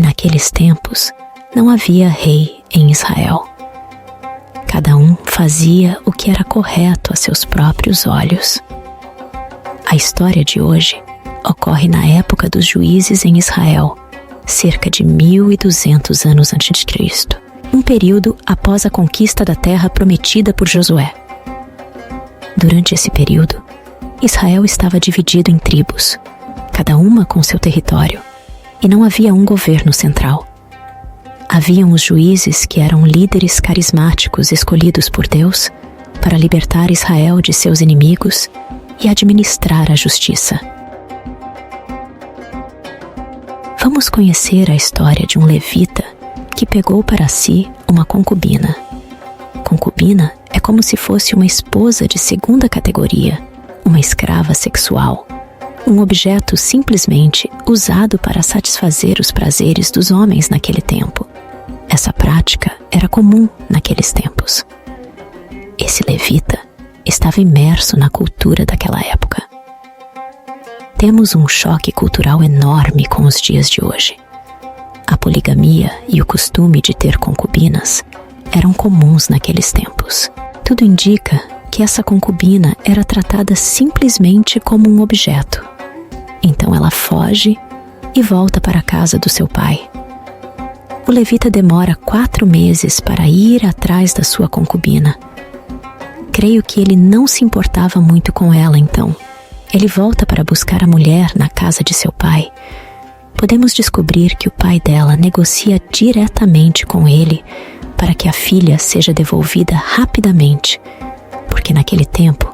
naqueles tempos não havia rei em Israel. Cada um fazia o que era correto a seus próprios olhos. A história de hoje ocorre na época dos juízes em Israel, cerca de 1200 anos antes de Cristo, um período após a conquista da terra prometida por Josué. Durante esse período, Israel estava dividido em tribos, cada uma com seu território, e não havia um governo central. Haviam os juízes que eram líderes carismáticos escolhidos por Deus para libertar Israel de seus inimigos e administrar a justiça. Vamos conhecer a história de um levita que pegou para si uma concubina. Concubina é como se fosse uma esposa de segunda categoria, uma escrava sexual, um objeto simplesmente usado para satisfazer os prazeres dos homens naquele tempo. Essa prática era comum naqueles tempos. Esse levita estava imerso na cultura daquela época. Temos um choque cultural enorme com os dias de hoje. A poligamia e o costume de ter concubinas eram comuns naqueles tempos. Tudo indica que essa concubina era tratada simplesmente como um objeto. Então ela foge e volta para a casa do seu pai. O levita demora 4 meses para ir atrás da sua concubina. Creio que ele não se importava muito com ela, então. Ele volta para buscar a mulher na casa de seu pai. Podemos descobrir que o pai dela negocia diretamente com ele para que a filha seja devolvida rapidamente, porque naquele tempo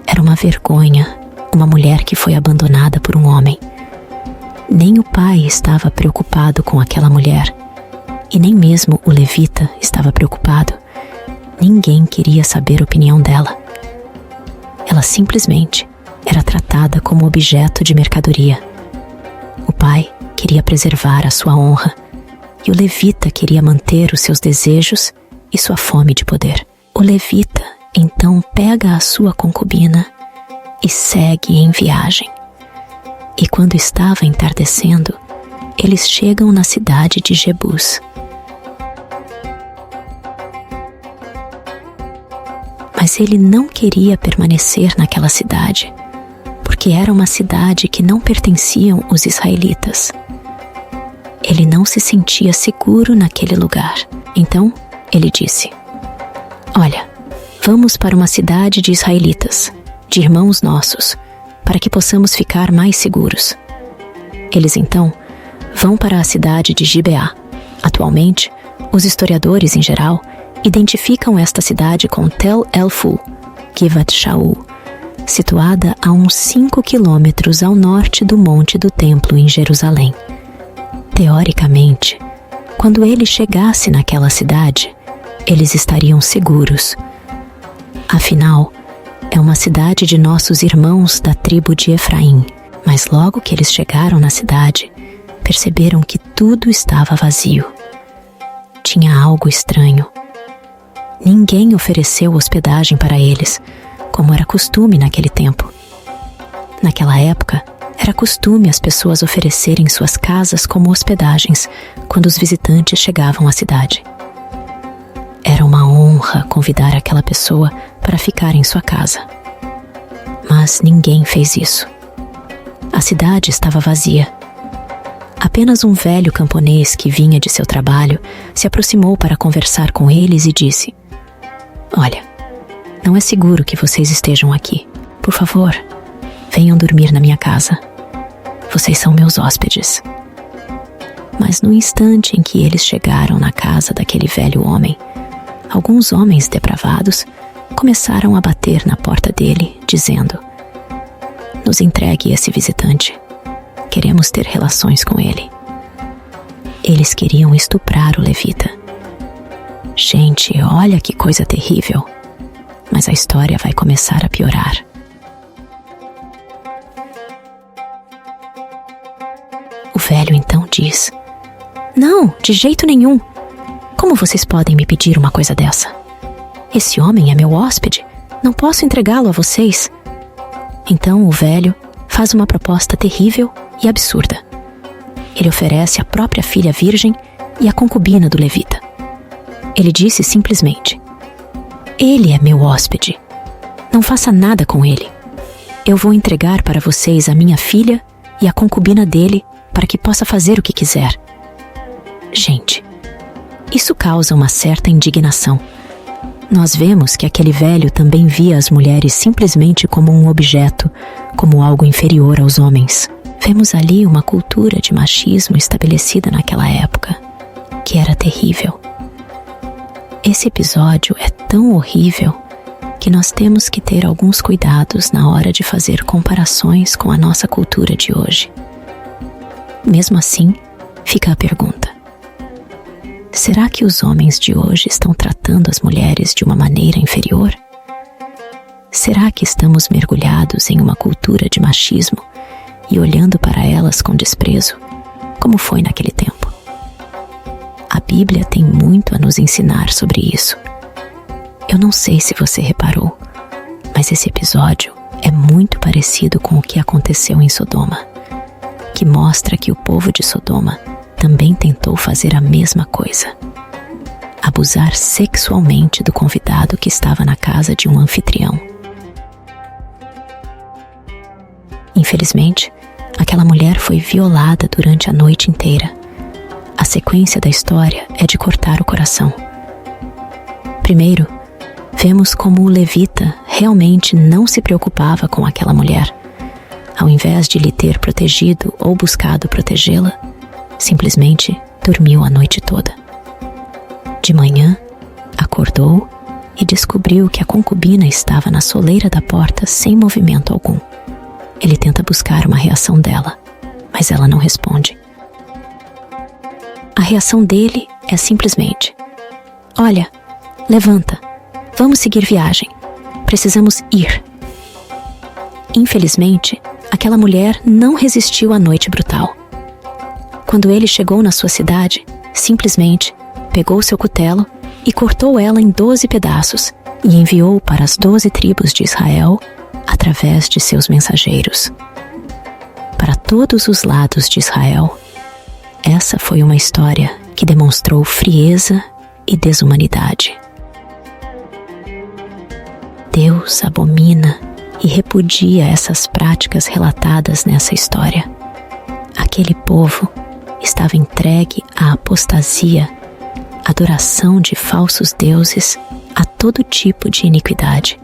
era uma vergonha uma mulher que foi abandonada por um homem. Nem o pai estava preocupado com aquela mulher, e nem mesmo o levita estava preocupado. Ninguém queria saber a opinião dela. Ela simplesmente era tratada como objeto de mercadoria. O pai queria preservar a sua honra, e o levita queria manter os seus desejos e sua fome de poder. O levita então pega a sua concubina e segue em viagem. E quando estava entardecendo, eles chegam na cidade de Jebus. Mas ele não queria permanecer naquela cidade, porque era uma cidade que não pertenciam os israelitas. Ele não se sentia seguro naquele lugar. Então, ele disse: "Olha, vamos para uma cidade de israelitas, de irmãos nossos, para que possamos ficar mais seguros." Eles então vão para a cidade de Gibeá. Atualmente, os historiadores em geral identificam esta cidade com Tel El-Ful, Givat Shaul, situada a uns 5 quilômetros ao norte do Monte do Templo em Jerusalém. Teoricamente, quando ele chegasse naquela cidade, eles estariam seguros. Afinal, é uma cidade de nossos irmãos da tribo de Efraim. Mas logo que eles chegaram na cidade, perceberam que tudo estava vazio. Tinha algo estranho. Ninguém ofereceu hospedagem para eles, como era costume naquele tempo. Naquela época, era costume as pessoas oferecerem suas casas como hospedagens quando os visitantes chegavam à cidade. Era uma honra convidar aquela pessoa para ficar em sua casa. Mas ninguém fez isso. A cidade estava vazia. Apenas um velho camponês que vinha de seu trabalho se aproximou para conversar com eles e disse: "Olha, não é seguro que vocês estejam aqui. Por favor, venham dormir na minha casa. Vocês são meus hóspedes." Mas no instante em que eles chegaram na casa daquele velho homem, alguns homens depravados começaram a bater na porta dele, dizendo: "Nos entregue esse visitante. Queremos ter relações com ele." Eles queriam estuprar o levita. Gente, olha que coisa terrível. Mas a história vai começar a piorar. O velho então diz: "Não, de jeito nenhum. Como vocês podem me pedir uma coisa dessa? Esse homem é meu hóspede. Não posso entregá-lo a vocês." Então o velho faz uma proposta terrível e absurda. ele oferece a própria filha virgem e a concubina do levita. Ele disse simplesmente: ele é meu hóspede. Não faça nada com ele. Eu vou entregar para vocês a minha filha e a concubina dele para que possa fazer o que quiser. Gente, isso causa uma certa indignação. Nós vemos que aquele velho também via as mulheres simplesmente como um objeto, como algo inferior aos homens. Vemos ali uma cultura de machismo estabelecida naquela época, que era terrível. Esse episódio é tão horrível que nós temos que ter alguns cuidados na hora de fazer comparações com a nossa cultura de hoje. Mesmo assim, fica a pergunta: será que os homens de hoje estão tratando as mulheres de uma maneira inferior? Será que estamos mergulhados em uma cultura de machismo e olhando para elas com desprezo, como foi naquele tempo? A Bíblia tem muito a nos ensinar sobre isso. Eu não sei se você reparou, mas esse episódio é muito parecido com o que aconteceu em Sodoma, que mostra que o povo de Sodoma também tentou fazer a mesma coisa: abusar sexualmente do convidado que estava na casa de um anfitrião. Infelizmente, aquela mulher foi violada durante a noite inteira. A sequência da história é de cortar o coração. Primeiro, vemos como o levita realmente não se preocupava com aquela mulher. Ao invés de lhe ter protegido ou buscado protegê-la, simplesmente dormiu a noite toda. De manhã, acordou e descobriu que a concubina estava na soleira da porta sem movimento algum. Ele tenta buscar uma reação dela, mas ela não responde. A reação dele é simplesmente: olha, levanta, vamos seguir viagem, precisamos ir. Infelizmente, aquela mulher não resistiu à noite brutal. Quando ele chegou na sua cidade, simplesmente pegou seu cutelo e cortou ela em 12 pedaços e enviou para as 12 tribos de Israel através de seus mensageiros. Para todos os lados de Israel, essa foi uma história que demonstrou frieza e desumanidade. Deus abomina e repudia essas práticas relatadas nessa história. Aquele povo estava entregue à apostasia, adoração de falsos deuses, a todo tipo de iniquidade.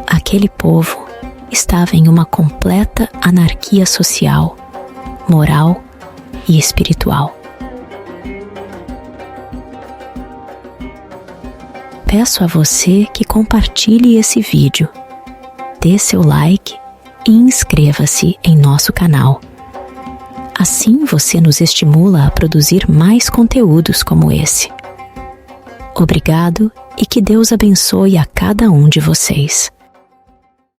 Aquele povo estava em uma completa anarquia social, moral e espiritual. Peço a você que compartilhe esse vídeo, dê seu like e inscreva-se em nosso canal. Assim você nos estimula a produzir mais conteúdos como esse. Obrigado e que Deus abençoe a cada um de vocês.